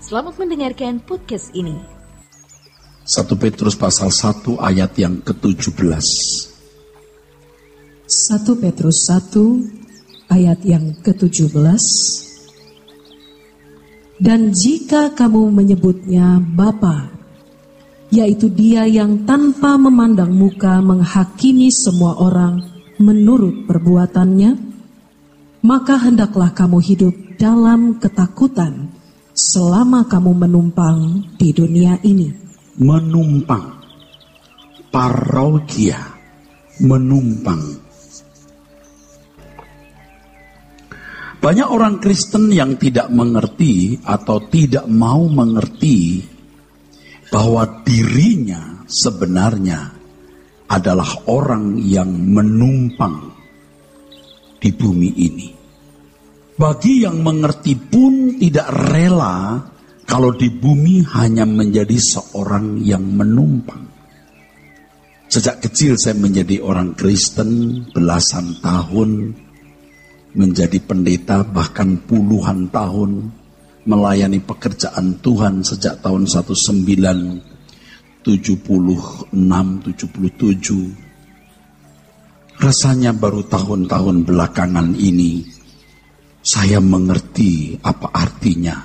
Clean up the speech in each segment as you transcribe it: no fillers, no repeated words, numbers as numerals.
Selamat mendengarkan podcast ini. 1 Petrus pasal 1 ayat yang ke-17. 1 Petrus 1 ayat yang ke-17. Dan jika kamu menyebutnya Bapa, yaitu Dia yang tanpa memandang muka menghakimi semua orang menurut perbuatannya, maka hendaklah kamu hidup dalam ketakutan selama kamu menumpang di dunia ini. Menumpang, parodia, menumpang. Banyak orang Kristen yang tidak mengerti atau tidak mau mengerti bahwa dirinya sebenarnya adalah orang yang menumpang di bumi ini. Bagi yang mengerti pun tidak rela kalau di bumi hanya menjadi seorang yang menumpang. Sejak kecil saya menjadi orang Kristen belasan tahun, menjadi pendeta bahkan puluhan tahun, melayani pekerjaan Tuhan sejak tahun 1976-77. Rasanya baru tahun-tahun belakangan ini saya mengerti apa artinya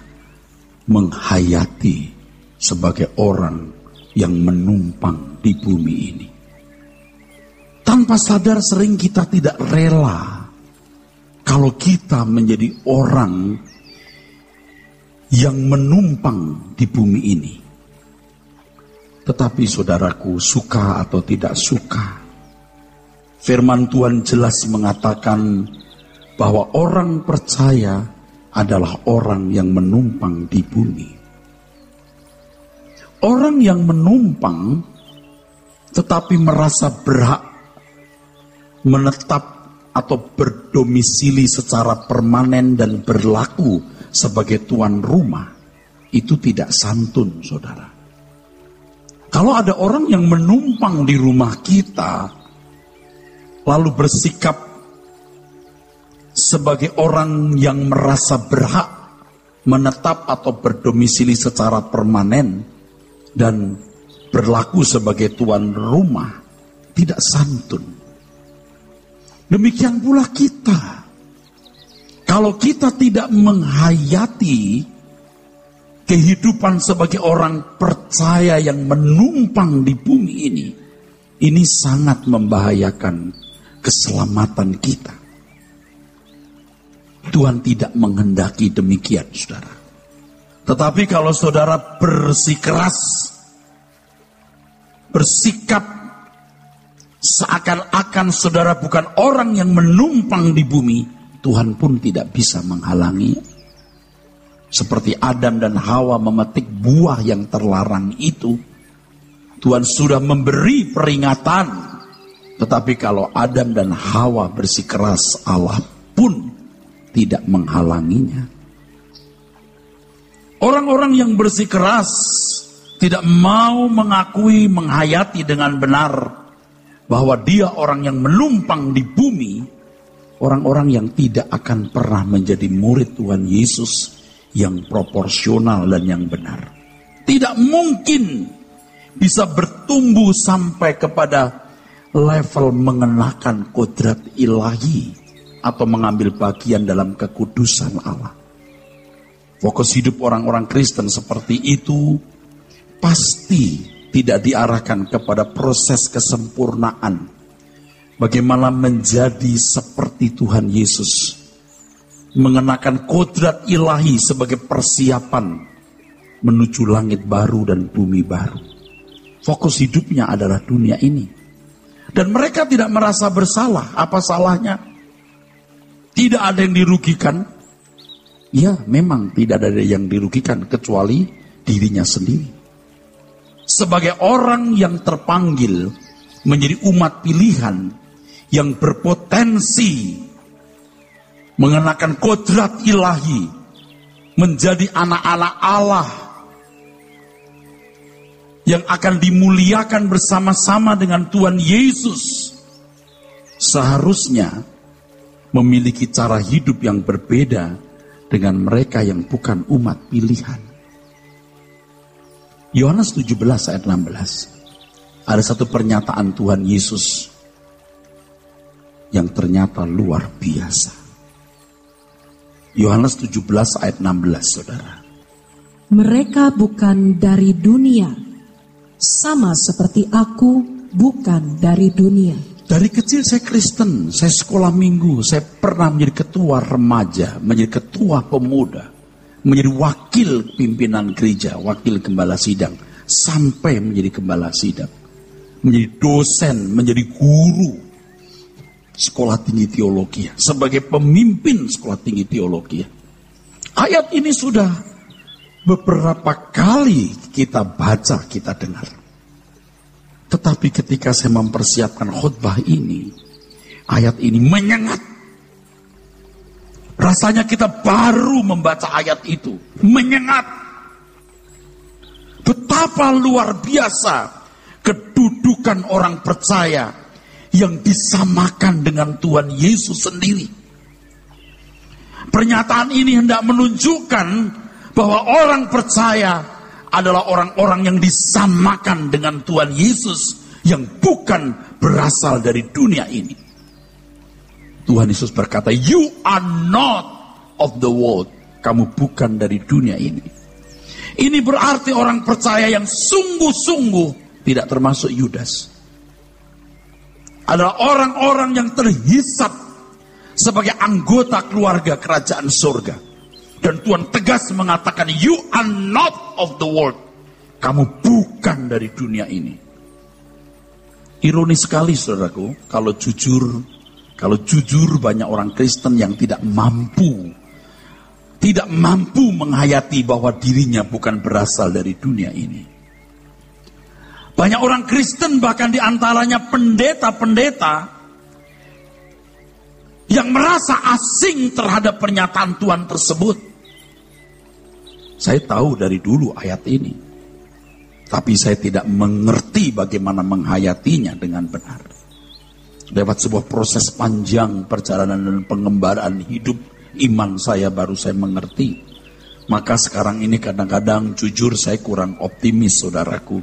menghayati sebagai orang yang menumpang di bumi ini. Tanpa sadar sering kita tidak rela kalau kita menjadi orang yang menumpang di bumi ini. Tetapi saudaraku, suka atau tidak suka, firman Tuhan jelas mengatakan bahwa orang percaya adalah orang yang menumpang di bumi. Orang yang menumpang tetapi merasa berhak menetap atau berdomisili secara permanen dan berlaku sebagai tuan rumah, itu tidak santun, saudara. Kalau ada orang yang menumpang di rumah kita lalu bersikap sebagai orang yang merasa berhak menetap atau berdomisili secara permanen dan berlaku sebagai tuan rumah, tidak santun. Demikian pula kita. Kalau kita tidak menghayati kehidupan sebagai orang percaya yang menumpang di bumi ini sangat membahayakan keselamatan kita. Tuhan tidak menghendaki demikian, saudara. Tetapi kalau saudara bersikeras, bersikap seakan-akan saudara bukan orang yang menumpang di bumi, Tuhan pun tidak bisa menghalangi. Seperti Adam dan Hawa memetik buah yang terlarang itu, Tuhan sudah memberi peringatan. Tetapi kalau Adam dan Hawa bersikeras, Allah pun tidak menghalanginya. Orang-orang yang bersikeras tidak mau mengakui, menghayati dengan benar bahwa dia orang yang menumpang di bumi, orang-orang yang tidak akan pernah menjadi murid Tuhan Yesus yang proporsional dan yang benar. Tidak mungkin bisa bertumbuh sampai kepada level mengenakan kodrat ilahi atau mengambil bagian dalam kekudusan Allah. Fokus hidup orang-orang Kristen seperti itu pasti tidak diarahkan kepada proses kesempurnaan. Bagaimana menjadi seperti Tuhan Yesus, mengenakan kodrat ilahi sebagai persiapan menuju langit baru dan bumi baru. Fokus hidupnya adalah dunia ini. Dan mereka tidak merasa bersalah. Apa salahnya? Tidak ada yang dirugikan. Ya, memang tidak ada yang dirugikan kecuali dirinya sendiri. Sebagai orang yang terpanggil menjadi umat pilihan yang berpotensi mengenakan kodrat ilahi, menjadi anak-anak Allah yang akan dimuliakan bersama-sama dengan Tuhan Yesus, seharusnya memiliki cara hidup yang berbeda dengan mereka yang bukan umat pilihan. Yohanes 17 ayat 16. Ada satu pernyataan Tuhan Yesus yang ternyata luar biasa. Yohanes 17 ayat 16, saudara. Mereka bukan dari dunia, sama seperti aku bukan dari dunia. Dari kecil saya Kristen, saya sekolah minggu, saya pernah menjadi ketua remaja, menjadi ketua pemuda, menjadi wakil pimpinan gereja, wakil gembala sidang, sampai menjadi gembala sidang, menjadi dosen, menjadi guru sekolah tinggi teologi, sebagai pemimpin sekolah tinggi teologi. Ayat ini sudah beberapa kali kita baca, kita dengar. Tetapi ketika saya mempersiapkan khotbah ini, ayat ini menyengat. Rasanya kita baru membaca ayat itu, menyengat. Betapa luar biasa kedudukan orang percaya yang disamakan dengan Tuhan Yesus sendiri. Pernyataan ini hendak menunjukkan bahwa orang percaya adalah orang-orang yang disamakan dengan Tuhan Yesus yang bukan berasal dari dunia ini. Tuhan Yesus berkata, "You are not of the world." Kamu bukan dari dunia ini. Ini berarti orang percaya yang sungguh-sungguh, tidak termasuk Yudas, adalah orang-orang yang terhisap sebagai anggota keluarga kerajaan surga. Dan Tuhan tegas mengatakan, "You are not of the world." Kamu bukan dari dunia ini. Ironis sekali, saudaraku, kalau jujur banyak orang Kristen yang tidak mampu menghayati bahwa dirinya bukan berasal dari dunia ini. Banyak orang Kristen, bahkan diantaranya pendeta-pendeta, yang merasa asing terhadap pernyataan Tuhan tersebut. Saya tahu dari dulu ayat ini, tapi saya tidak mengerti bagaimana menghayatinya dengan benar. Lewat sebuah proses panjang perjalanan dan pengembaraan hidup iman saya, baru saya mengerti. Maka sekarang ini kadang-kadang jujur saya kurang optimis, saudaraku.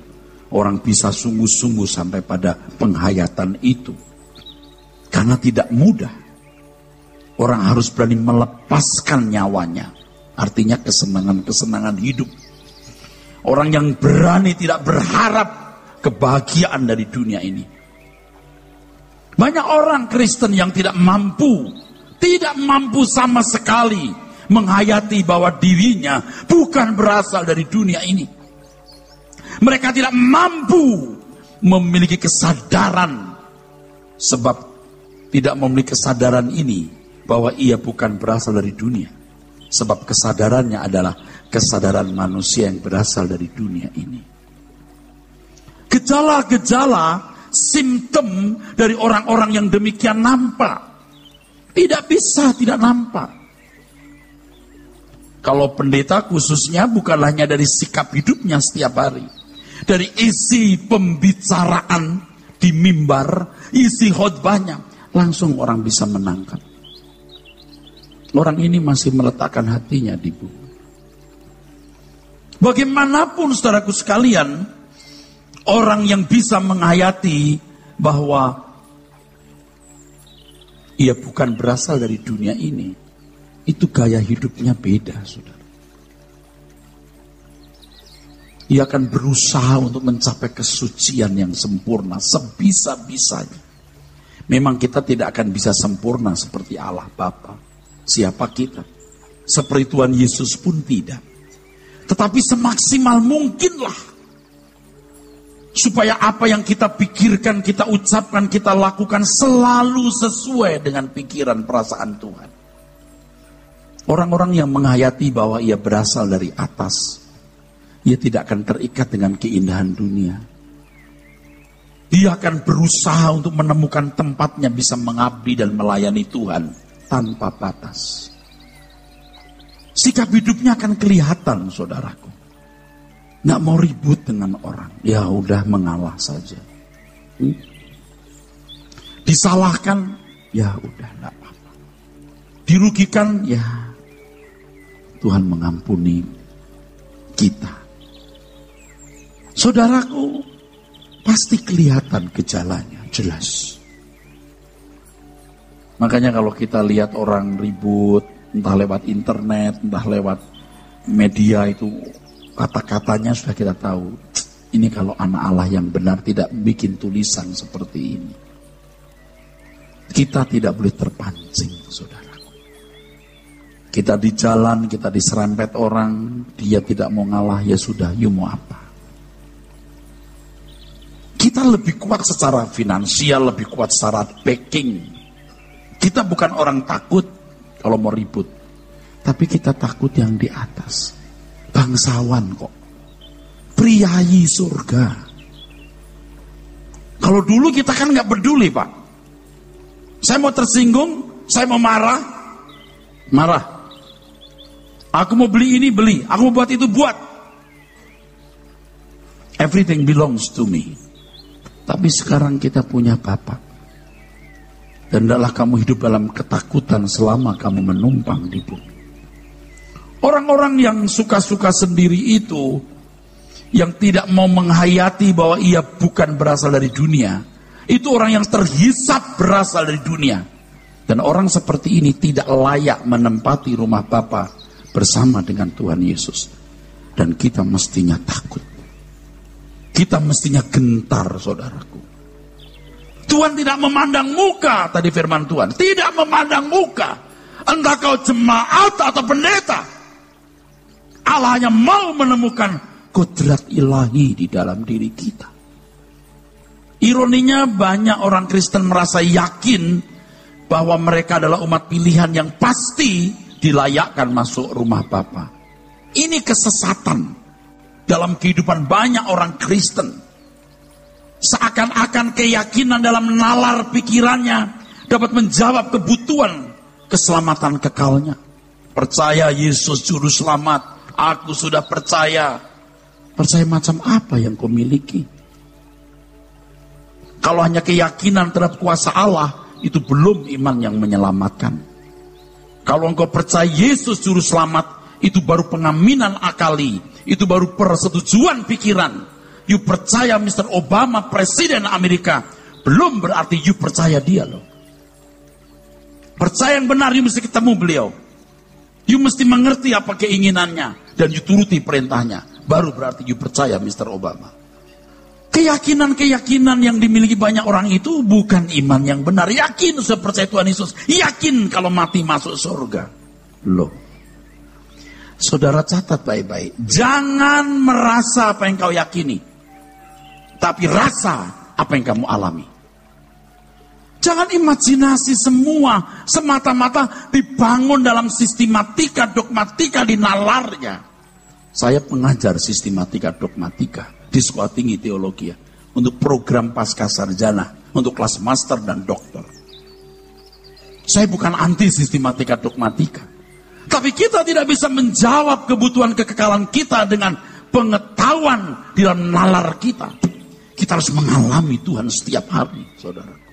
Orang bisa sungguh-sungguh sampai pada penghayatan itu. Karena tidak mudah. Orang harus berani melepaskan nyawanya. Artinya kesenangan-kesenangan hidup. Orang yang berani tidak berharap kebahagiaan dari dunia ini. Banyak orang Kristen yang tidak mampu sama sekali menghayati bahwa dirinya bukan berasal dari dunia ini. Mereka tidak mampu memiliki kesadaran, sebab tidak memiliki kesadaran ini bahwa ia bukan berasal dari dunia. Sebab kesadarannya adalah kesadaran manusia yang berasal dari dunia ini. Gejala-gejala, simptom dari orang-orang yang demikian nampak. Tidak bisa tidak nampak. Kalau pendeta khususnya bukan hanya dari sikap hidupnya setiap hari, dari isi pembicaraan di mimbar, isi khotbahnya, langsung orang bisa menangkap. Orang ini masih meletakkan hatinya di bumi. Bagaimanapun saudaraku sekalian, orang yang bisa menghayati bahwa ia bukan berasal dari dunia ini, itu gaya hidupnya beda, saudara. Ia akan berusaha untuk mencapai kesucian yang sempurna sebisa-bisanya. Memang kita tidak akan bisa sempurna seperti Allah Bapa. Siapa kita? Seperti Tuhan Yesus pun tidak. Tetapi semaksimal mungkinlah, supaya apa yang kita pikirkan, kita ucapkan, kita lakukan selalu sesuai dengan pikiran perasaan Tuhan. Orang-orang yang menghayati bahwa ia berasal dari atas, ia tidak akan terikat dengan keindahan dunia. Dia akan berusaha untuk menemukan tempatnya bisa mengabdi dan melayani Tuhan tanpa batas. Sikap hidupnya akan kelihatan, saudaraku. Nggak mau ribut dengan orang, ya udah mengalah saja. Disalahkan, ya udah nggak apa-apa. Dirugikan, ya Tuhan mengampuni kita. Saudaraku, pasti kelihatan gejalanya, jelas. Makanya kalau kita lihat orang ribut, entah lewat internet, entah lewat media itu, kata-katanya sudah kita tahu. Ini kalau anak Allah yang benar tidak bikin tulisan seperti ini. Kita tidak boleh terpancing, saudaraku. Kita di jalan, kita diserempet orang, dia tidak mau ngalah, ya sudah, you mau apa? Kita lebih kuat secara finansial, lebih kuat secara backing. Kita bukan orang takut kalau mau ribut. Tapi kita takut yang di atas. Bangsawan kok. Priayi surga. Kalau dulu kita kan gak peduli, Pak. Saya mau tersinggung, saya mau marah. Marah. Aku mau beli ini, beli. Aku mau buat itu, buat. Everything belongs to me. Tapi sekarang kita punya Bapa. Dan hendaklah kamu hidup dalam ketakutan selama kamu menumpang di bumi. Orang-orang yang suka-suka sendiri itu, yang tidak mau menghayati bahwa ia bukan berasal dari dunia, itu orang yang terhisap berasal dari dunia. Dan orang seperti ini tidak layak menempati rumah Bapa bersama dengan Tuhan Yesus. Dan kita mestinya takut. Kita mestinya gentar, saudaraku. Tuhan tidak memandang muka, tadi firman Tuhan. Tidak memandang muka. Entah kau jemaat atau pendeta. Allah hanya mau menemukan kodrat ilahi di dalam diri kita. Ironinya banyak orang Kristen merasa yakin bahwa mereka adalah umat pilihan yang pasti dilayakkan masuk rumah Bapa. Ini kesesatan dalam kehidupan banyak orang Kristen. Seakan-akan keyakinan dalam nalar pikirannya dapat menjawab kebutuhan keselamatan kekalnya. Percaya Yesus Juru Selamat, aku sudah percaya. Percaya macam apa yang kau miliki? Kalau hanya keyakinan terhadap kuasa Allah, itu belum iman yang menyelamatkan. Kalau engkau percaya Yesus Juru Selamat, itu baru pengaminan akali. Itu baru persetujuan pikiran. You percaya Mr. Obama Presiden Amerika, belum berarti you percaya dia loh. Percaya yang benar, you mesti ketemu beliau. You mesti mengerti apa keinginannya dan you turuti perintahnya. Baru berarti you percaya Mr. Obama. Keyakinan-keyakinan yang dimiliki banyak orang itu bukan iman yang benar. Yakin sudah percaya Tuhan Yesus, yakin kalau mati masuk surga. Loh. Saudara catat baik-baik. Jangan merasa apa yang kau yakini, tapi rasa apa yang kamu alami. Jangan imajinasi semua semata-mata dibangun dalam sistematika, dogmatika di nalarnya. Saya pengajar sistematika dogmatika di Sekolah Tinggi Teologi untuk program pasca sarjana, untuk kelas master dan doktor. Saya bukan anti sistematika dogmatika. Tapi kita tidak bisa menjawab kebutuhan kekekalan kita dengan pengetahuan di dalam nalar kita. Kita harus mengalami Tuhan setiap hari, saudaraku.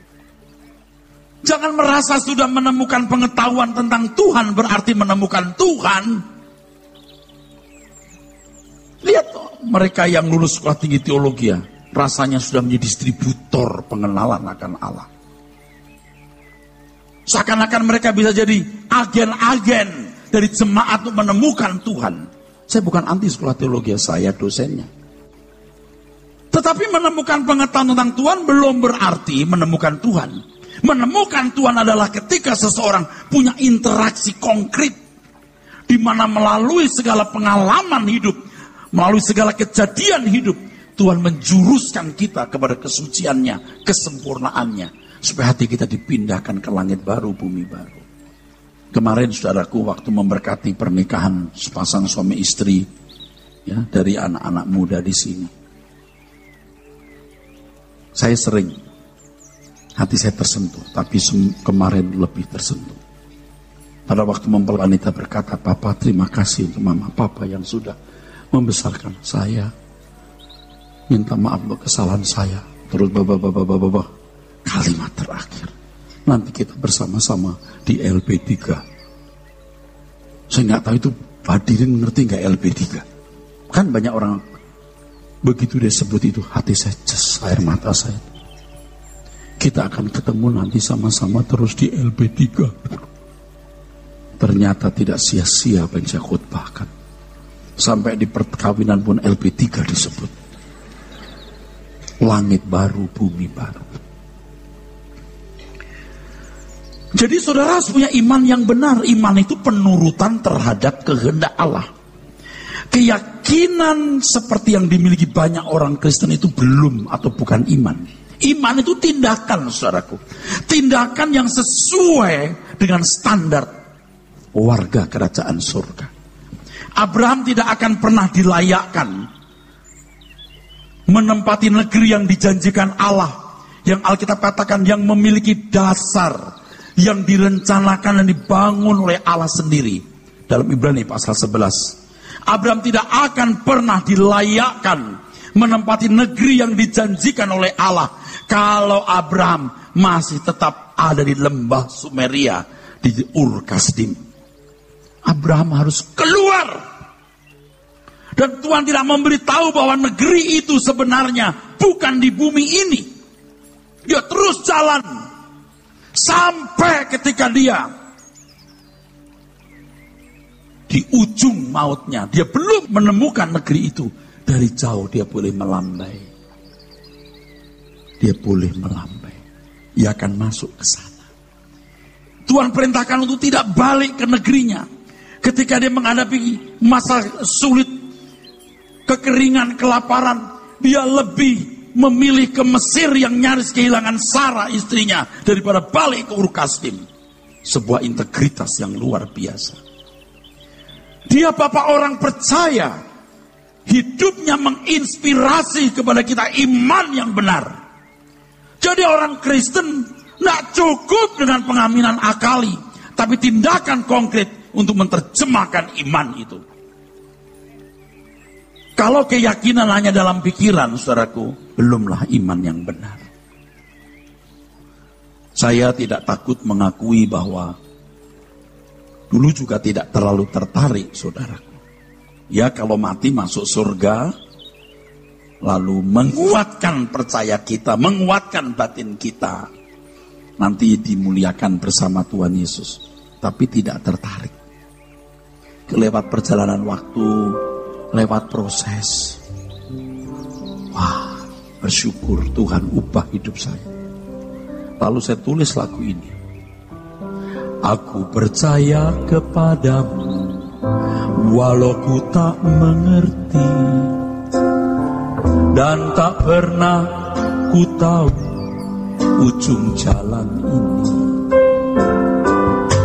Jangan merasa sudah menemukan pengetahuan tentang Tuhan berarti menemukan Tuhan. Lihat mereka yang lulus Sekolah Tinggi Teologi, rasanya sudah menjadi distributor pengenalan akan Allah. Seakan-akan mereka bisa jadi agen-agen dari jemaat untuk menemukan Tuhan. Saya bukan anti Sekolah Teologi, saya dosennya. Tetapi menemukan pengetahuan tentang Tuhan belum berarti menemukan Tuhan. Menemukan Tuhan adalah ketika seseorang punya interaksi konkret, di mana melalui segala pengalaman hidup, melalui segala kejadian hidup, Tuhan menjuruskan kita kepada kesuciannya, kesempurnaannya, supaya hati kita dipindahkan ke langit baru, bumi baru. Kemarin saudaraku waktu memberkati pernikahan sepasang suami istri ya, dari anak-anak muda di sini. Saya sering hati saya tersentuh, tapi kemarin lebih tersentuh. Pada waktu mempelai wanita berkata, "Papa, terima kasih untuk mama papa yang sudah membesarkan saya. Minta maaf untuk kesalahan saya." Terus bapak. Kalimat terakhir, "Nanti kita bersama-sama di LP3. Saya nggak tahu itu hadirin ngerti nggak LP3? Kan banyak orang Begitu dia sebut itu, hati saya ces, air mata saya. Kita akan ketemu nanti sama-sama terus di LB3. Ternyata tidak sia-sia apa yang saya khotbahkan. Sampai di perkawinan pun LB3 disebut. Langit baru, bumi baru. Jadi saudara harus punya iman yang benar. Iman itu penurutan terhadap kehendak Allah. Keyakinan seperti yang dimiliki banyak orang Kristen itu belum atau bukan iman. Iman itu tindakan, saudaraku. Tindakan yang sesuai dengan standar warga kerajaan surga. Abraham tidak akan pernah dilayakkan menempati negeri yang dijanjikan Allah, yang Alkitab katakan yang memiliki dasar, yang direncanakan dan dibangun oleh Allah sendiri. Dalam Ibrani pasal 11, Abraham tidak akan pernah dilayakkan menempati negeri yang dijanjikan oleh Allah kalau Abraham masih tetap ada di lembah Sumeria, di Ur Kasdim. Abraham harus keluar. Dan Tuhan tidak memberitahu bahwa negeri itu sebenarnya bukan di bumi ini. Dia terus jalan. Sampai ketika dia di ujung mautnya. Dia belum menemukan negeri itu. Dari jauh dia boleh melambai. Dia boleh melambai. Dia akan masuk ke sana. Tuhan perintahkan untuk tidak balik ke negerinya. Ketika dia menghadapi masa sulit, kekeringan, kelaparan, dia lebih memilih ke Mesir yang nyaris kehilangan Sarah istrinya daripada balik ke Ur Kasdim. Sebuah integritas yang luar biasa. Dia bapak orang percaya. Hidupnya menginspirasi kepada kita iman yang benar. Jadi orang Kristen tidak cukup dengan pengaminan akali, tapi tindakan konkret untuk menerjemahkan iman itu. Kalau keyakinan hanya dalam pikiran, saudaraku, belumlah iman yang benar. Saya tidak takut mengakui bahwa dulu juga tidak terlalu tertarik, saudaraku. Ya, kalau mati masuk surga, lalu menguatkan percaya kita, menguatkan batin kita, nanti dimuliakan bersama Tuhan Yesus. Tapi tidak tertarik. Lewat perjalanan waktu, lewat proses. Wah, bersyukur Tuhan ubah hidup saya. Lalu saya tulis lagu ini. Aku percaya kepadamu, walau ku tak mengerti, dan tak pernah ku tahu ujung jalan ini.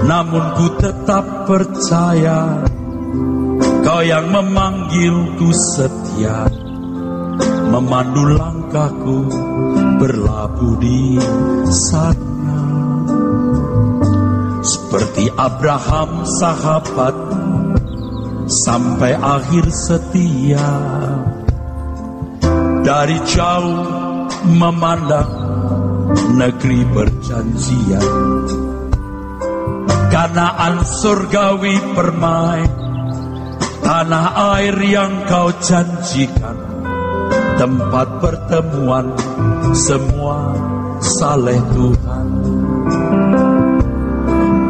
Namun ku tetap percaya, Kau yang memanggilku setia, memandu langkahku berlabuh di sana. Seperti Abraham sahabatmu, sampai akhir setia. Dari jauh memandang negeri perjanjian, Kanaan surgawi permai, tanah air yang Kau janjikan, tempat pertemuan semua saleh Tuhan.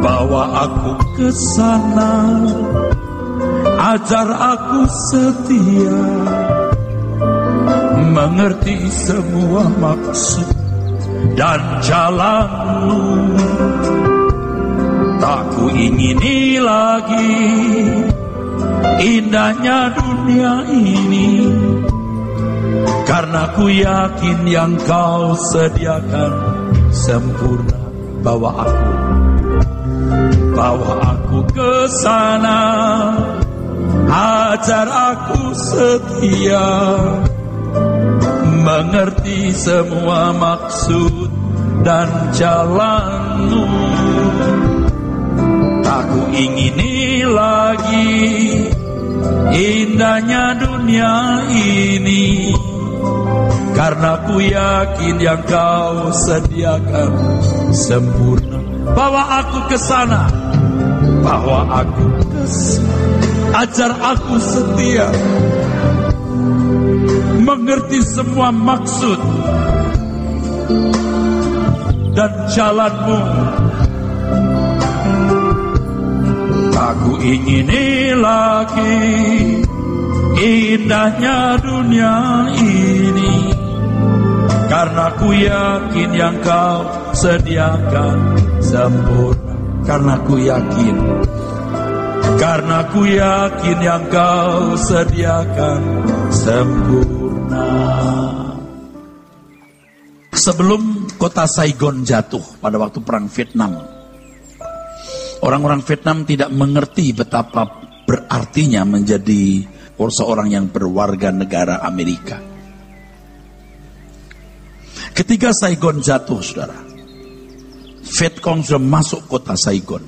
Bawa aku ke sana, ajar aku setia, mengerti semua maksud dan jalan-Mu. Tak ku ingini lagi indahnya dunia ini, karena ku yakin yang Kau sediakan sempurna. Bawa aku ke sana, ajar aku setia, mengerti semua maksud dan jalan-Mu. Tak ku ingini lagi indahnya dunia ini, karena ku yakin yang Kau sediakan sempurna. Bawa aku ke sana, ajar aku setia, mengerti semua maksud dan jalanmu. Aku ingini lagi indahnya dunia ini, karena ku yakin yang kau sediakan sempurna. Karena ku yakin yang kau sediakan sempurna. Sebelum kota Saigon jatuh pada waktu perang Vietnam, orang-orang Vietnam tidak mengerti betapa berartinya menjadi seorang yang berwarga negara Amerika. Ketika Saigon jatuh, saudara, Vietcong sudah masuk kota Saigon,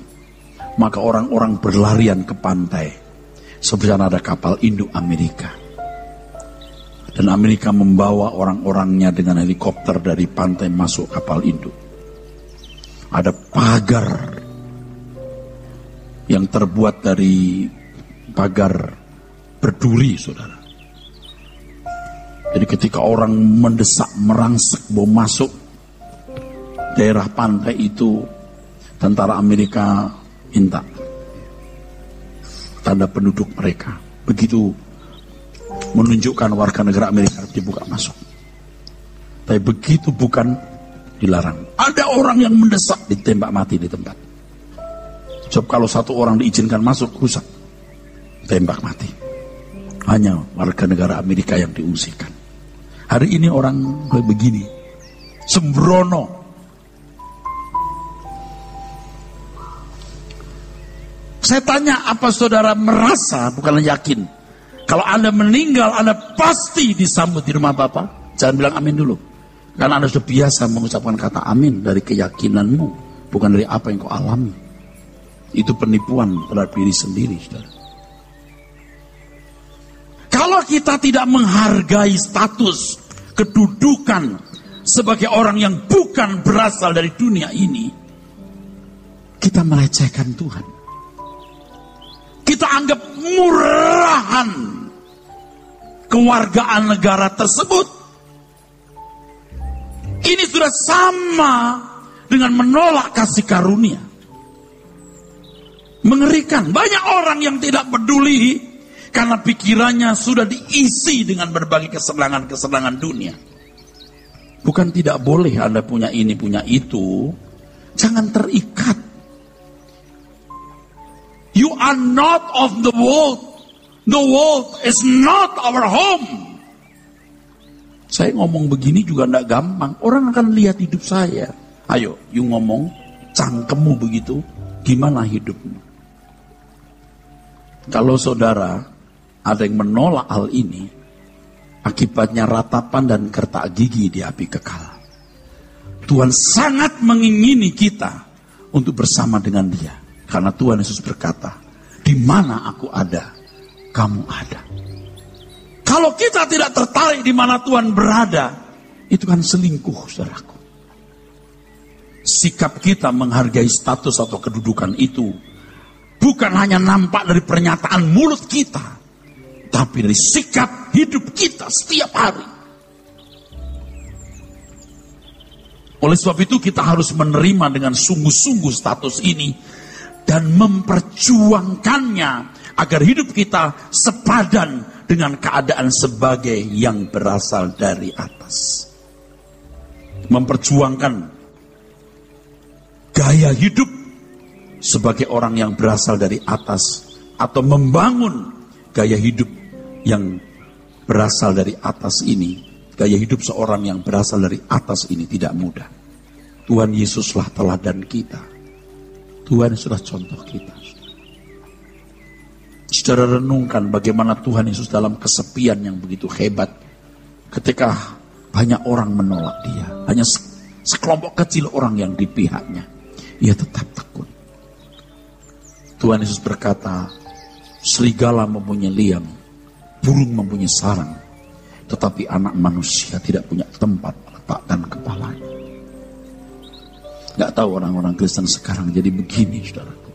maka orang-orang berlarian ke pantai. Sebenarnya ada kapal induk Amerika, dan Amerika membawa orang-orangnya dengan helikopter dari pantai masuk kapal induk. Ada pagar yang terbuat dari pagar berduri, saudara. Jadi ketika orang mendesak, merangsek mau masuk daerah pantai itu, tentara Amerika minta tanda penduduk mereka. Begitu menunjukkan warga negara Amerika dibuka masuk. Tapi begitu bukan, dilarang. Ada orang yang mendesak, ditembak mati di tempat. Sebab kalau satu orang diizinkan masuk, rusak, tembak mati. Hanya warga negara Amerika yang diungsikan. Hari ini orang begini, sembrono. Saya tanya, apa saudara merasa, bukan yakin, kalau Anda meninggal, Anda pasti disambut di rumah Bapa? Jangan bilang amin dulu. Karena Anda sudah biasa mengucapkan kata amin dari keyakinanmu, bukan dari apa yang kau alami. Itu penipuan terhadap diri sendiri, saudara. Kalau kita tidak menghargai status, kedudukan sebagai orang yang bukan berasal dari dunia ini, kita melecehkan Tuhan. Kita anggap murahan kewargaan negara tersebut. Ini sudah sama dengan menolak kasih karunia. Mengerikan. Banyak orang yang tidak peduli karena pikirannya sudah diisi dengan berbagai kesenangan-kesenangan dunia. Bukan tidak boleh Anda punya ini, punya itu. Jangan terikat. You are not of the world. The world is not our home. Saya ngomong begini juga tidak gampang. Orang akan lihat hidup saya. Ayo, you ngomong, cangkemmu begitu, gimana hidupmu? Kalau saudara ada yang menolak hal ini, akibatnya ratapan dan kertak gigi di api kekal. Tuhan sangat mengingini kita untuk bersama dengan Dia. Karena Tuhan Yesus berkata, di mana aku ada, kamu ada. Kalau kita tidak tertarik di mana Tuhan berada, itu kan selingkuh, saudaraku. Sikap kita menghargai status atau kedudukan itu bukan hanya nampak dari pernyataan mulut kita, tapi dari sikap hidup kita setiap hari. Oleh sebab itu kita harus menerima dengan sungguh-sungguh status ini dan memperjuangkannya agar hidup kita sepadan dengan keadaan sebagai yang berasal dari atas. Memperjuangkan gaya hidup sebagai orang yang berasal dari atas, atau membangun gaya hidup yang berasal dari atas ini. Gaya hidup seorang yang berasal dari atas ini tidak mudah. Tuhan Yesuslah teladan kita. Tuhan sudah contoh kita. Saudara renungkan bagaimana Tuhan Yesus dalam kesepian yang begitu hebat. Ketika banyak orang menolak Dia, hanya sekelompok kecil orang yang di pihaknya, Ia tetap tekun. Tuhan Yesus berkata, serigala mempunyai liang, burung mempunyai sarang, tetapi anak manusia tidak punya tempat meletakkan kepalanya. Gak tahu orang-orang Kristen sekarang jadi begini, saudaraku.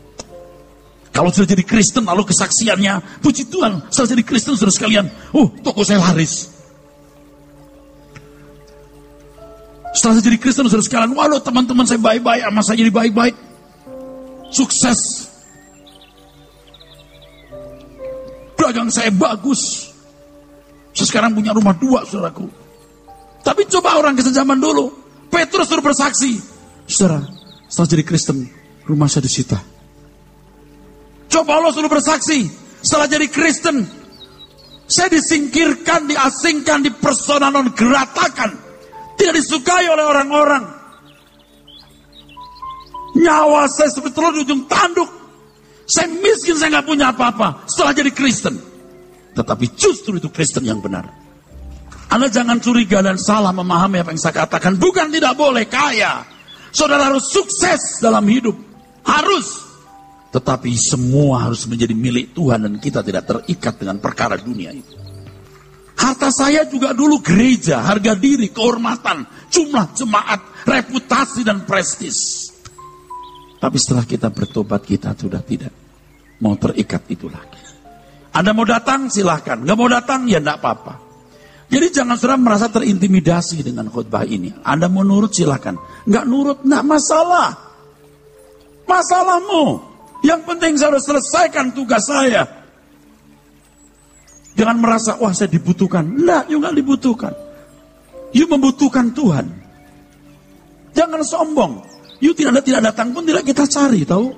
Kalau sudah jadi Kristen lalu kesaksiannya, puji Tuhan, setelah jadi Kristen saudara sekalian, toko saya laris. Setelah saya jadi Kristen, saudara sekalian, waduh teman-teman saya baik-baik, sama saya jadi baik-baik. Sukses. Dagang saya bagus. Saya sekarang punya rumah 2, saudaraku. Tapi coba orang Kristen zaman dulu. Petrus suruh bersaksi. Saudara, setelah jadi Kristen, rumah saya disita. Coba Allah suruh bersaksi. Setelah jadi Kristen, saya disingkirkan, diasingkan, dipersona non gratakan. Tidak disukai oleh orang-orang. Nyawa saya seperti telur di ujung tanduk. Saya miskin, saya nggak punya apa-apa setelah jadi Kristen. Tetapi justru itu Kristen yang benar. Anda jangan curiga dan salah memahami apa yang saya katakan. Bukan tidak boleh kaya. Saudara harus sukses dalam hidup. Harus. Tetapi semua harus menjadi milik Tuhan dan kita tidak terikat dengan perkara dunia itu. Harta saya juga dulu gereja, harga diri, kehormatan, jumlah jemaat, reputasi dan prestis. Tapi setelah kita bertobat, kita sudah tidak mau terikat itu lagi. Anda mau datang silahkan, nggak mau datang ya enggak apa-apa. Jadi jangan saudara merasa terintimidasi dengan khotbah ini. Anda mau nurut silahkan, nggak nurut enggak masalah. Masalahmu, yang penting saya harus selesaikan tugas saya. Jangan merasa, wah saya dibutuhkan. Enggak, you nggak dibutuhkan. You membutuhkan Tuhan. Jangan sombong. You tidak datang pun tidak kita cari, tahu?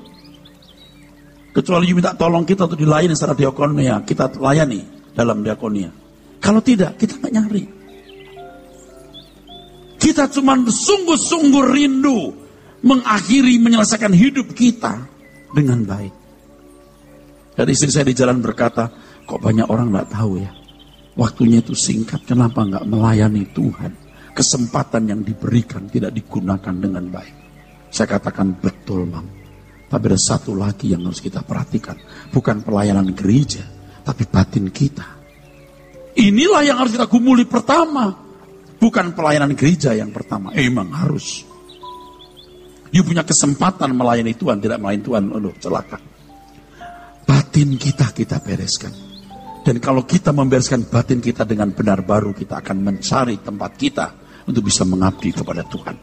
Kecuali you minta tolong kita untuk dilayani secara diakonia, kita layani dalam diakonia. Kalau tidak, kita nggak nyari. Kita cuma sungguh-sungguh rindu mengakhiri, menyelesaikan hidup kita dengan baik. Dan istri saya di jalan berkata, kok banyak orang nggak tahu ya, waktunya itu singkat, kenapa nggak melayani Tuhan? Kesempatan yang diberikan tidak digunakan dengan baik. Saya katakan betul, Mam. Tapi ada satu lagi yang harus kita perhatikan, bukan pelayanan gereja, tapi batin kita. Inilah yang harus kita gumuli pertama, bukan pelayanan gereja yang pertama. Emang harus. You punya kesempatan melayani Tuhan, tidak melayani Tuhan, aduh celaka. Batin kita bereskan. Dan kalau kita membereskan batin kita dengan benar, baru kita akan mencari tempat kita untuk bisa mengabdi kepada Tuhan.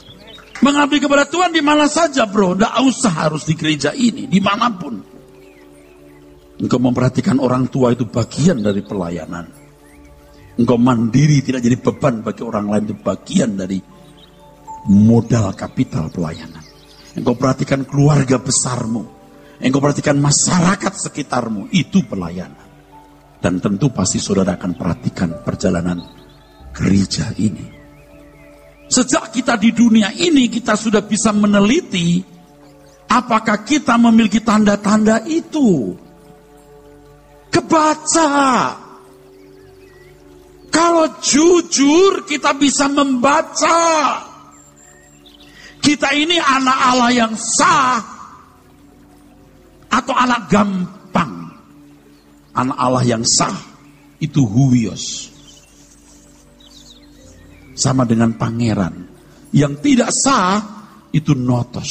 Mengabdi kepada Tuhan di mana saja, bro. Tidak usah harus di gereja ini, dimanapun. Engkau memperhatikan orang tua itu bagian dari pelayanan. Engkau mandiri, tidak jadi beban bagi orang lain, itu bagian dari modal kapital pelayanan. Engkau perhatikan keluarga besarmu. Engkau perhatikan masyarakat sekitarmu, itu pelayanan. Dan tentu pasti saudara akan perhatikan perjalanan gereja ini. Sejak kita di dunia ini, kita sudah bisa meneliti apakah kita memiliki tanda-tanda itu. Kebaca. Kalau jujur kita bisa membaca. Kita ini anak Allah yang sah atau anak gampang. Anak Allah yang sah itu huios. Sama dengan pangeran. Yang tidak sah itu notos.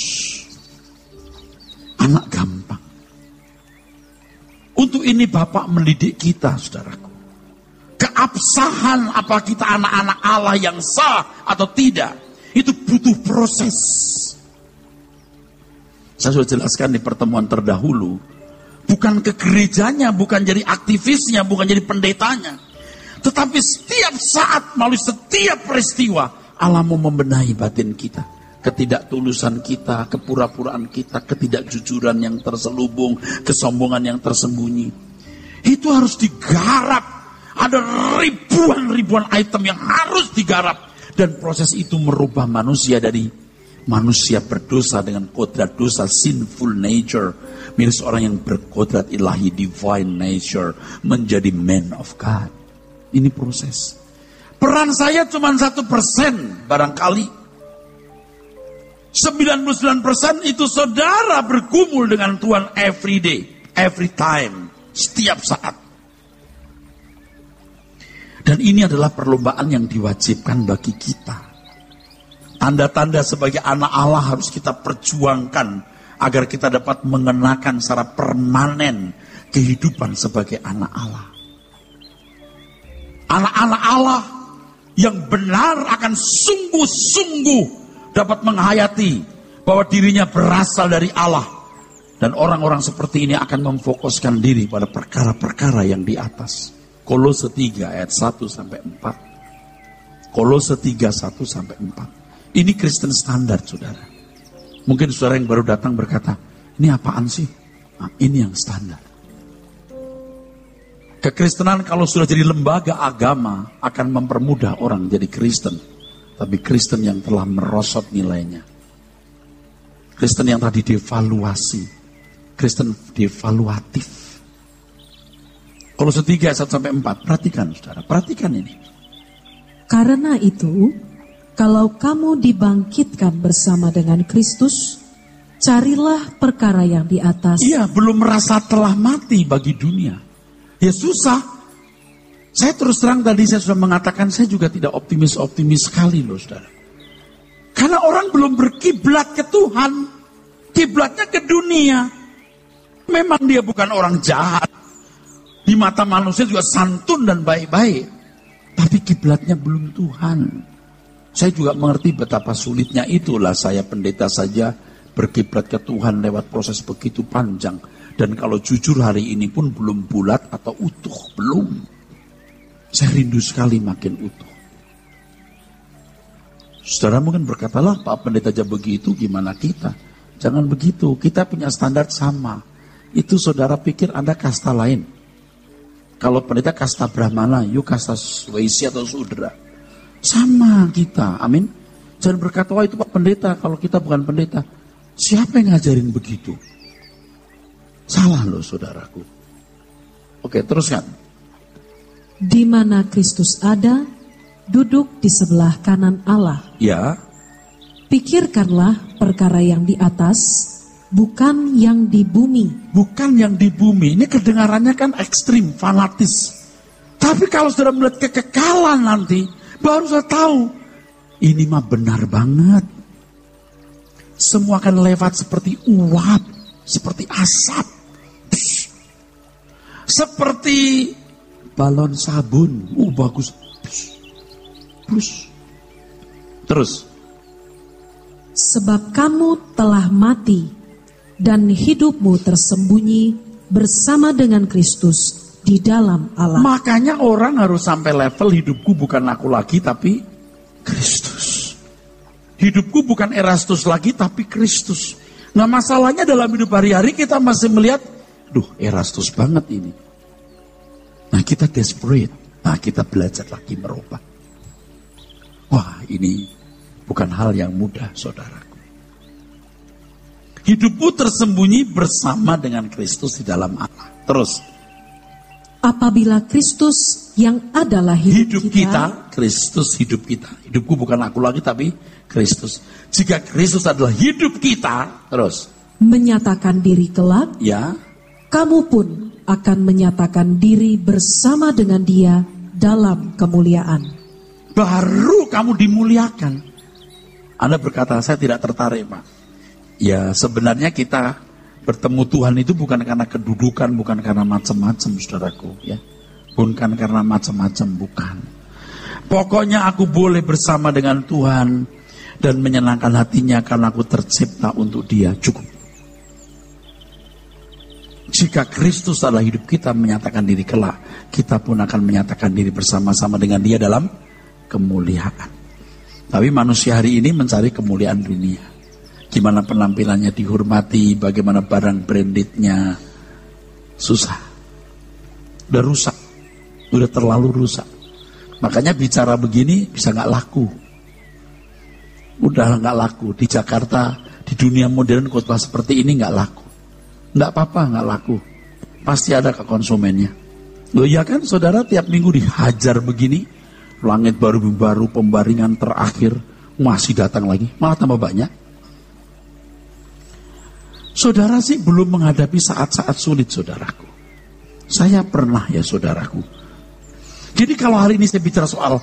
Anak gampang. Untuk ini Bapak mendidik kita, saudaraku. Keabsahan apa kita anak-anak Allah yang sah atau tidak, itu butuh proses. Saya sudah jelaskan di pertemuan terdahulu. Bukan ke gerejanya, bukan jadi aktivisnya, bukan jadi pendetanya. Tetapi setiap saat, melalui setiap peristiwa, Allah mau membenahi batin kita. Ketidaktulusan kita, kepura-puraan kita, ketidakjujuran yang terselubung, kesombongan yang tersembunyi. Itu harus digarap. Ada ribuan item yang harus digarap. Dan proses itu merubah manusia dari manusia berdosa dengan kodrat dosa, sinful nature, menjadi seorang yang berkodrat ilahi, divine nature, menjadi man of God. Ini proses. Peran saya cuma 1% barangkali. 99% itu saudara bergumul dengan Tuhan every day, every time, setiap saat. Dan ini adalah perlombaan yang diwajibkan bagi kita. Tanda-tanda sebagai anak Allah harus kita perjuangkan agar kita dapat mengenakan secara permanen kehidupan sebagai anak Allah. Anak-anak Allah yang benar akan sungguh-sungguh dapat menghayati bahwa dirinya berasal dari Allah. Dan orang-orang seperti ini akan memfokuskan diri pada perkara-perkara yang di atas. Kolose 3 ayat 1 sampai 4. Kolose 3 1 sampai 4. Ini Kristen standar, saudara. Mungkin saudara yang baru datang berkata, ini apaan sih? Nah, ini yang standar. Kekristenan kalau sudah jadi lembaga agama akan mempermudah orang jadi Kristen. Tapi Kristen yang telah merosot nilainya. Kristen yang tadi devaluasi. Kristen devaluatif. Kolose 3 1 sampai 4. Perhatikan saudara, perhatikan ini. Karena itu, kalau kamu dibangkitkan bersama dengan Kristus, carilah perkara yang di atas. Iya, belum merasa telah mati bagi dunia. Ya susah. Saya terus terang tadi saya sudah mengatakan saya juga tidak optimis sekali loh saudara. Karena orang belum berkiblat ke Tuhan. Kiblatnya ke dunia. Memang dia bukan orang jahat. Di mata manusia juga santun dan baik-baik. Tapi kiblatnya belum Tuhan. Saya juga mengerti betapa sulitnya itulah saya pendeta saja berkiblat ke Tuhan lewat proses begitu panjang. Dan kalau jujur hari ini pun belum bulat atau utuh. Belum. Saya rindu sekali makin utuh. Saudara mungkin berkatalah, Pak Pendeta aja begitu, gimana kita? Jangan begitu, kita punya standar sama. Itu saudara pikir Anda kasta lain. Kalau pendeta kasta Brahmana, you kasta Waisya atau Sudra. Sama kita, amin. Jangan berkata, wah itu Pak Pendeta, kalau kita bukan pendeta. Siapa yang ngajarin begitu? Salah loh saudaraku. Oke, teruskan. Di mana Kristus ada, duduk di sebelah kanan Allah. Ya. Pikirkanlah perkara yang di atas, bukan yang di bumi. Bukan yang di bumi. Ini kedengarannya kan ekstrim, fanatis. Tapi kalau sudah melihat kekekalan nanti, baru saya tahu. Ini mah benar banget. Semua akan lewat seperti uap, seperti asap. Psh. Seperti balon sabun. Bagus. Psh. Psh. Terus. Sebab kamu telah mati, dan hidupmu tersembunyi bersama dengan Kristus di dalam Allah. Makanya orang harus sampai level hidupku bukan aku lagi tapi Kristus. Hidupku bukan Erastus lagi tapi Kristus. Nah masalahnya dalam hidup hari-hari kita masih melihat, duh Erastus banget ini. Nah kita desperate. Nah kita belajar lagi merubah. Wah ini bukan hal yang mudah saudaraku. Hidupmu tersembunyi bersama dengan Kristus di dalam Allah. Terus. Apabila Kristus yang adalah hidup kita, Kristus hidup kita. Hidupku bukan aku lagi tapi Kristus. Jika Kristus adalah hidup kita, terus. Menyatakan diri kelak, ya. Kamu pun akan menyatakan diri bersama dengan Dia dalam kemuliaan. Baru kamu dimuliakan. Anda berkata, saya tidak tertarik Pak. Ya sebenarnya kita bertemu Tuhan itu bukan karena kedudukan, bukan karena macam-macam saudaraku ya. Bukan karena macam-macam, bukan. Pokoknya aku boleh bersama dengan Tuhan dan menyenangkan hatinya karena aku tercipta untuk Dia, cukup. Jika Kristus adalah hidup kita menyatakan diri kelak, kita pun akan menyatakan diri bersama-sama dengan Dia dalam kemuliaan. Tapi manusia hari ini mencari kemuliaan dunia. Gimana penampilannya dihormati, bagaimana barang brandednya. Susah. Udah rusak. Udah terlalu rusak. Makanya bicara begini bisa gak laku. Udah gak laku. Di Jakarta, di dunia modern khotbah seperti ini gak laku. Gak apa-apa gak laku. Pasti ada ke konsumennya. Loh ya kan saudara tiap minggu dihajar begini. Langit baru-baru, pembaringan terakhir. Masih datang lagi. Malah tambah banyak. Saudara sih belum menghadapi saat-saat sulit saudaraku. Saya pernah ya saudaraku. Jadi kalau hari ini saya bicara soal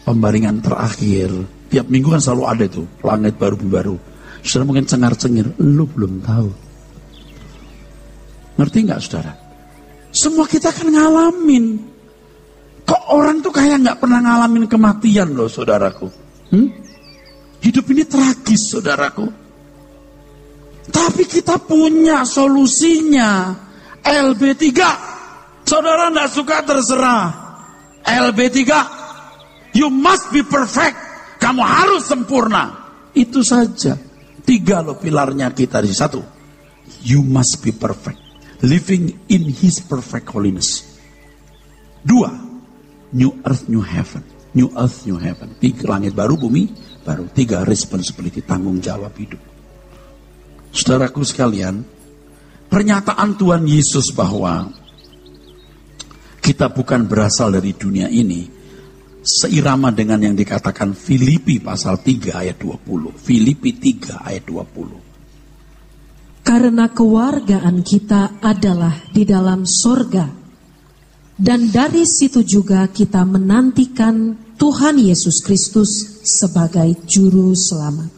pembaringan terakhir, tiap minggu kan selalu ada itu, langit baru-baru. Saudara mungkin cengar-cengir, lu belum tahu. Ngerti nggak saudara? Semua kita akan ngalamin. Kok orang tuh kayak nggak pernah ngalamin kematian loh saudaraku. Hidup ini tragis saudaraku. Tapi kita punya solusinya. LB3. Saudara nggak suka terserah. LB3. You must be perfect. Kamu harus sempurna. Itu saja. 3 loh pilarnya kita di 1. You must be perfect. Living in His perfect holiness. 2. New earth, new heaven. New earth, new heaven. 3 langit baru, bumi baru. 3 responsibility, tanggung jawab hidup. Saudaraku sekalian, pernyataan Tuhan Yesus bahwa kita bukan berasal dari dunia ini seirama dengan yang dikatakan Filipi pasal 3 ayat 20. Filipi 3 ayat 20. Karena kewargaan kita adalah di dalam sorga, dan dari situ juga kita menantikan Tuhan Yesus Kristus sebagai Juru Selamat.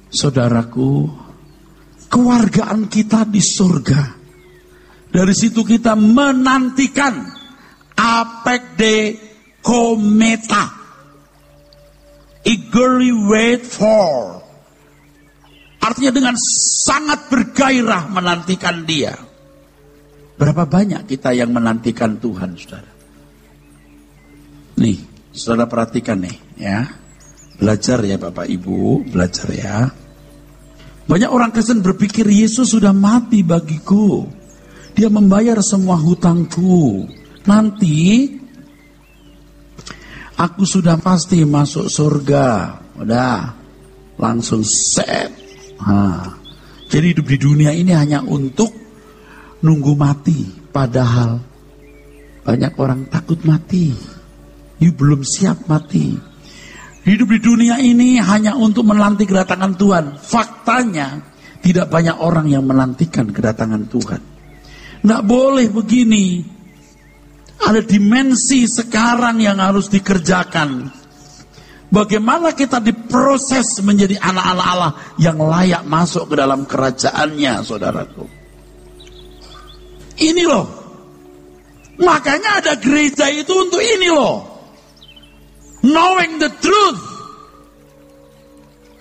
Saudaraku, kewargaan kita di surga. Dari situ kita menantikan apek de kometa. Eagerly wait for. Artinya dengan sangat bergairah menantikan dia. Berapa banyak kita yang menantikan Tuhan, saudara? Nih, saudara perhatikan nih, ya. Belajar ya Bapak Ibu, belajar ya. Banyak orang Kristen berpikir Yesus sudah mati bagiku. Dia membayar semua hutangku. Nanti aku sudah pasti masuk surga. Udah, langsung set. Jadi hidup di dunia ini hanya untuk nunggu mati. Padahal banyak orang takut mati. You belum siap mati. Hidup di dunia ini hanya untuk menanti kedatangan Tuhan. Faktanya tidak banyak orang yang menantikan kedatangan Tuhan. Nggak boleh begini. Ada dimensi sekarang yang harus dikerjakan. Bagaimana kita diproses menjadi anak-anak Allah yang layak masuk ke dalam kerajaannya, saudaraku. Ini loh. Makanya ada gereja itu untuk ini loh. Knowing the truth.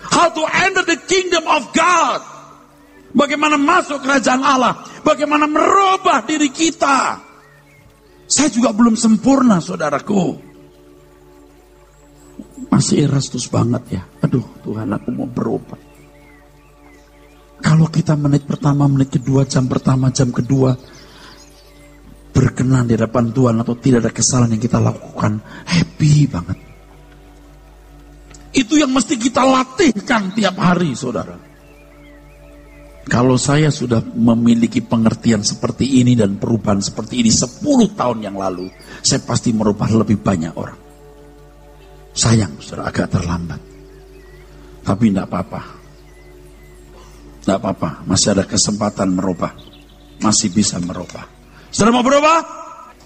How to enter the kingdom of God. Bagaimana masuk kerajaan Allah. Bagaimana merubah diri kita. Saya juga belum sempurna, saudaraku. Masih Erastus banget ya. Aduh, Tuhan, aku mau berubah. Kalau kita menit pertama, menit kedua, jam pertama, jam kedua berkenan di hadapan Tuhan atau tidak ada kesalahan yang kita lakukan, happy banget. Itu yang mesti kita latihkan tiap hari, saudara. Kalau saya sudah memiliki pengertian seperti ini dan perubahan seperti ini 10 tahun yang lalu, saya pasti merubah lebih banyak orang. Sayang, saudara, agak terlambat. Tapi tidak apa-apa. Tidak apa-apa, masih ada kesempatan merubah. Masih bisa merubah. Saudara mau berubah?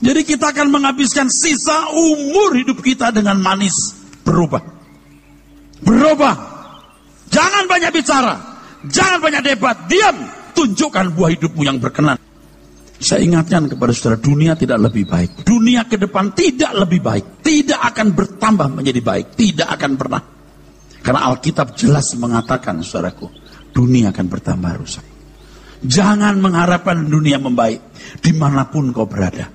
Jadi kita akan menghabiskan sisa umur hidup kita dengan manis. Berubah. Berubah. Jangan banyak bicara. Jangan banyak debat. Diam. Tunjukkan buah hidupmu yang berkenan. Saya ingatkan kepada saudara, dunia tidak lebih baik. Dunia ke depan tidak lebih baik. Tidak akan bertambah menjadi baik. Tidak akan pernah. Karena Alkitab jelas mengatakan, saudaraku, dunia akan bertambah rusak. Jangan mengharapkan dunia membaik dimanapun kau berada.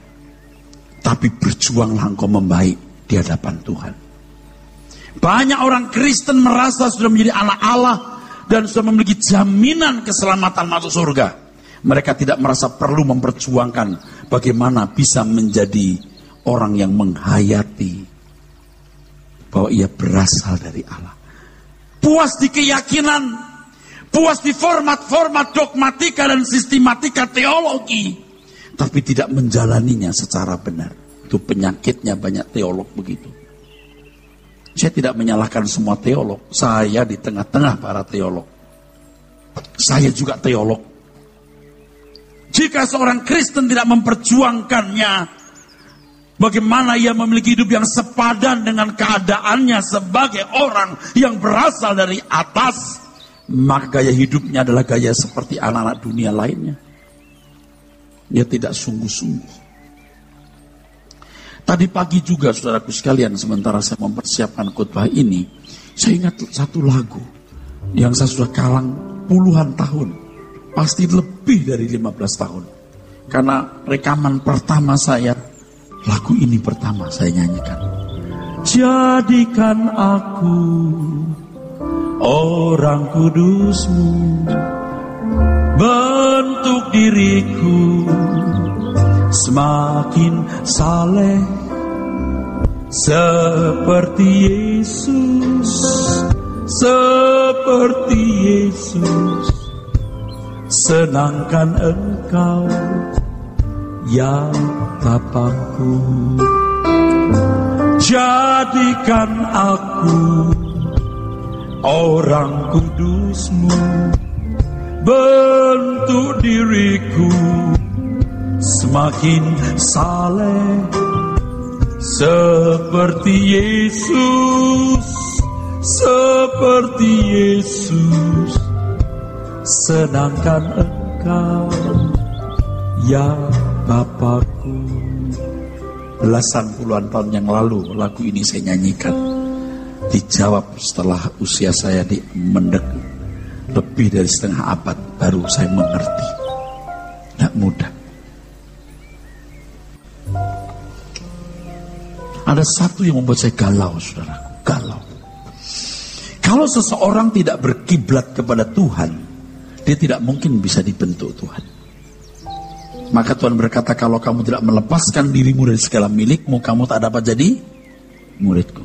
Tapi berjuanglah engkau membaik di hadapan Tuhan. Banyak orang Kristen merasa sudah menjadi anak Allah dan sudah memiliki jaminan keselamatan masuk surga. Mereka tidak merasa perlu memperjuangkan bagaimana bisa menjadi orang yang menghayati bahwa ia berasal dari Allah. Puas di keyakinan, puas di format-format dogmatika dan sistematika teologi, tapi tidak menjalaninya secara benar. Itu penyakitnya banyak teolog begitu. Saya tidak menyalahkan semua teolog. Saya di tengah-tengah para teolog. Saya juga teolog. Jika seorang Kristen tidak memperjuangkannya, bagaimana ia memiliki hidup yang sepadan dengan keadaannya sebagai orang yang berasal dari atas, maka gaya hidupnya adalah gaya seperti anak-anak dunia lainnya. Dia tidak sungguh-sungguh. Tadi pagi juga saudaraku sekalian, sementara saya mempersiapkan khotbah ini, saya ingat satu lagu yang saya sudah kalang puluhan tahun, pasti lebih dari 15 tahun. Karena rekaman pertama saya, lagu ini pertama saya nyanyikan. Jadikan aku orang kudus-Mu, bentuk diriku semakin saleh seperti Yesus, seperti Yesus. Senangkan Engkau ya Bapakku. Jadikan aku orang kudus-Mu, bentuk diriku semakin saleh seperti Yesus, seperti Yesus. Senangkan Engkau ya Bapakku. Belasan puluhan tahun yang lalu lagu ini saya nyanyikan. Dijawab setelah usia saya lebih dari setengah abad baru saya mengerti. Tidak mudah. Ada satu yang membuat saya galau, saudara. Galau. Kalau seseorang tidak berkiblat kepada Tuhan, dia tidak mungkin bisa dibentuk Tuhan. Maka Tuhan berkata, kalau kamu tidak melepaskan dirimu dari segala milikmu, kamu tak dapat jadi muridku.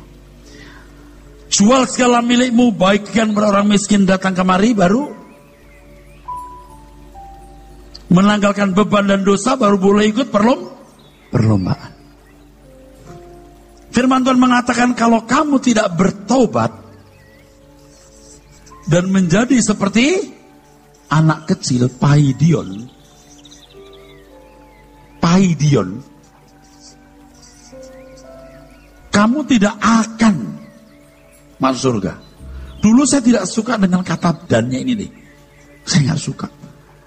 Jual segala milikmu, bagikan kepada orang miskin, datang kemari, baru menanggalkan beban dan dosa, baru boleh ikut perlombaan. Firman Tuhan mengatakan, kalau kamu tidak bertobat dan menjadi seperti anak kecil, paidion, kamu tidak akan masuk surga. Dulu saya tidak suka dengan kata dannya ini nih. Saya nggak suka.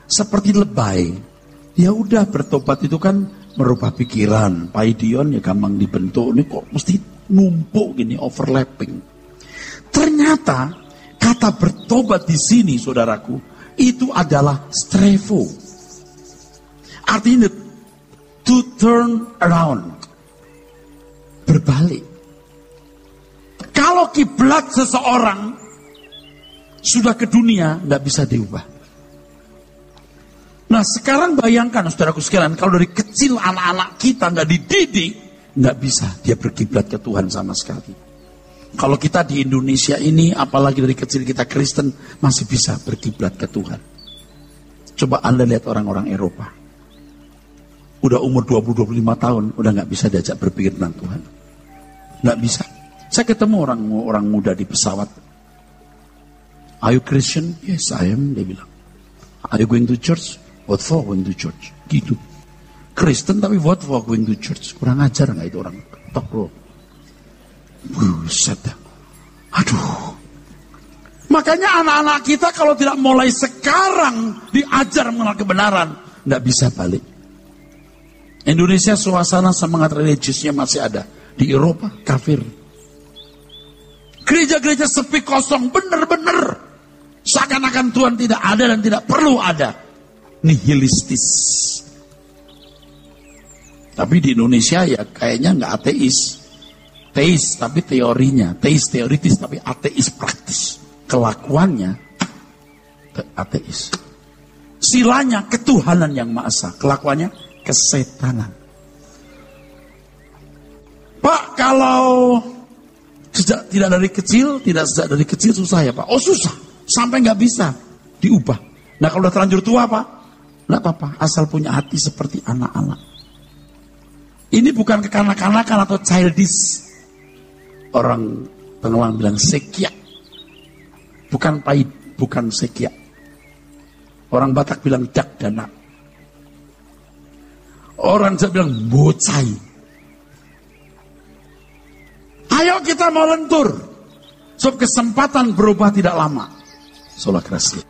Seperti lebay. Ya udah, bertobat itu kan merubah pikiran. Paidion ya gampang dibentuk. Ini kok mesti numpuk gini, overlapping. Ternyata kata bertobat di sini, saudaraku, itu adalah strevo. Artinya to turn around, berbalik. Kalau kiblat seseorang sudah ke dunia, nggak bisa diubah. Nah sekarang bayangkan saudaraku sekalian, kalau dari kecil anak-anak kita nggak dididik, nggak bisa dia berkiblat ke Tuhan sama sekali. Kalau kita di Indonesia ini, apalagi dari kecil kita Kristen, masih bisa berkiblat ke Tuhan. Coba Anda lihat orang-orang Eropa. Udah umur 20-25 tahun, udah nggak bisa diajak berpikir tentang Tuhan. Nggak bisa. Saya ketemu orang muda di pesawat. Are you Christian? Yes, I am, dia bilang. Are you going to church? What for going to church? Gitu. Kristen tapi what for going to church? Kurang ajar nggak itu orang? Tok bro. Buset dah. Aduh. Makanya anak-anak kita kalau tidak mulai sekarang diajar mengenal kebenaran, nggak bisa balik. Indonesia suasana semangat religiusnya masih ada. Di Eropa kafir. Gereja-gereja sepi kosong, bener-bener. Seakan-akan Tuhan tidak ada dan tidak perlu ada. Nihilistis. Tapi di Indonesia ya kayaknya nggak ateis. Teis tapi teorinya. Teis teoritis tapi ateis praktis. Kelakuannya ateis. Silanya ketuhanan yang Maha Esa. Kelakuannya kesetanan. Pak, kalau tidak dari kecil, tidak sejak dari kecil susah ya Pak? Oh susah, sampai nggak bisa diubah. Nah kalau udah terlanjur tua Pak, nggak apa-apa, asal punya hati seperti anak-anak. Ini bukan kekanak-kanakan atau childish. Orang Penguang bilang sekia, bukan pahit, bukan sekia. Orang Batak bilang dak dana. Orang Jawa bilang bocai. Ayo kita mau lentur. Sebab kesempatan berubah tidak lama. Sola Gracia.